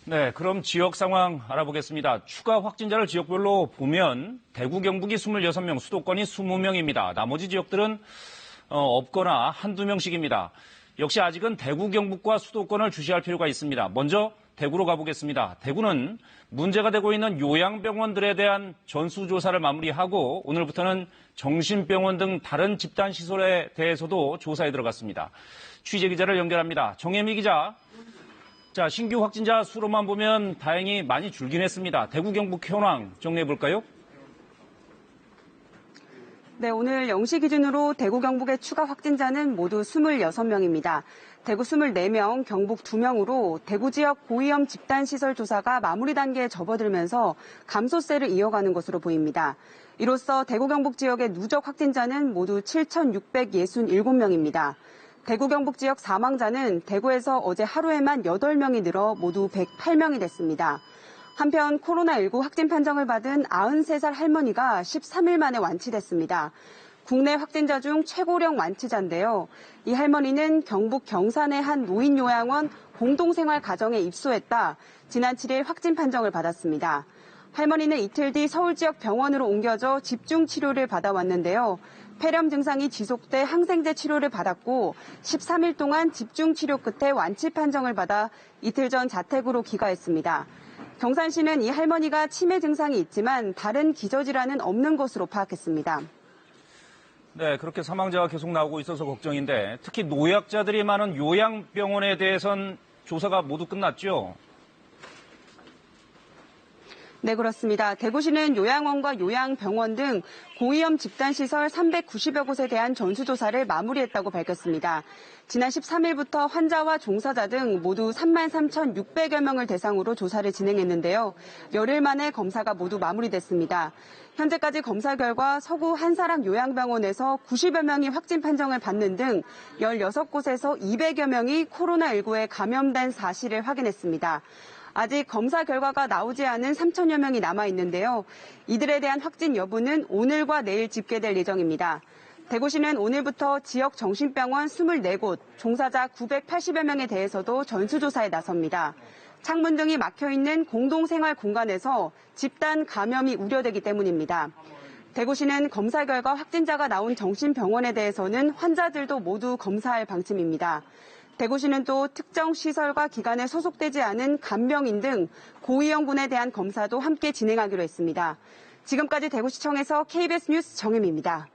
네, 그럼 지역 상황 알아보겠습니다. 추가 확진자를 지역별로 보면 대구, 경북이 26명, 수도권이 20명입니다. 나머지 지역들은 없거나 한두 명씩입니다. 역시 아직은 대구, 경북과 수도권을 주시할 필요가 있습니다. 먼저 대구로 가보겠습니다. 대구는 문제가 되고 있는 요양병원들에 대한 전수조사를 마무리하고 오늘부터는 정신병원 등 다른 집단시설에 대해서도 조사에 들어갔습니다. 취재기자를 연결합니다. 정혜미 기자. 자, 신규 확진자 수로만 보면 다행히 많이 줄긴 했습니다. 대구, 경북 현황 정리해볼까요? 네, 오늘 0시 기준으로 대구, 경북의 추가 확진자는 모두 26명입니다. 대구 24명, 경북 2명으로 대구 지역 고위험 집단시설 조사가 마무리 단계에 접어들면서 감소세를 이어가는 것으로 보입니다. 이로써 대구, 경북 지역의 누적 확진자는 모두 7,667명입니다. 대구, 경북 지역 사망자는 대구에서 어제 하루에만 8명이 늘어 모두 108명이 됐습니다. 한편 코로나19 확진 판정을 받은 93살 할머니가 13일 만에 완치됐습니다. 국내 확진자 중 최고령 완치자인데요. 이 할머니는 경북 경산의 한 노인요양원 공동생활 가정에 입소했다 지난 7일 확진 판정을 받았습니다. 할머니는 이틀 뒤 서울 지역 병원으로 옮겨져 집중 치료를 받아왔는데요. 폐렴 증상이 지속돼 항생제 치료를 받았고 13일 동안 집중 치료 끝에 완치 판정을 받아 이틀 전 자택으로 귀가했습니다. 경산시는 이 할머니가 치매 증상이 있지만 다른 기저질환은 없는 것으로 파악했습니다. 네, 그렇게 사망자가 계속 나오고 있어서 걱정인데 특히 노약자들이 많은 요양병원에 대해선 조사가 모두 끝났죠? 네, 그렇습니다. 대구시는 요양원과 요양병원 등 고위험 집단시설 390여 곳에 대한 전수조사를 마무리했다고 밝혔습니다. 지난 13일부터 환자와 종사자 등 모두 33,600여 명을 대상으로 조사를 진행했는데요. 열흘 만에 검사가 모두 마무리됐습니다. 현재까지 검사 결과 서구 한사람 요양병원에서 90여 명이 확진 판정을 받는 등 16곳에서 200여 명이 코로나19에 감염된 사실을 확인했습니다. 아직 검사 결과가 나오지 않은 3천여 명이 남아있는데요. 이들에 대한 확진 여부는 오늘과 내일 집계될 예정입니다. 대구시는 오늘부터 지역 정신병원 24곳, 종사자 980여 명에 대해서도 전수조사에 나섭니다. 창문 등이 막혀있는 공동생활 공간에서 집단 감염이 우려되기 때문입니다. 대구시는 검사 결과 확진자가 나온 정신병원에 대해서는 환자들도 모두 검사할 방침입니다. 대구시는 또 특정 시설과 기관에 소속되지 않은 간병인 등 고위험군에 대한 검사도 함께 진행하기로 했습니다. 지금까지 대구시청에서 KBS 뉴스 정혜미입니다.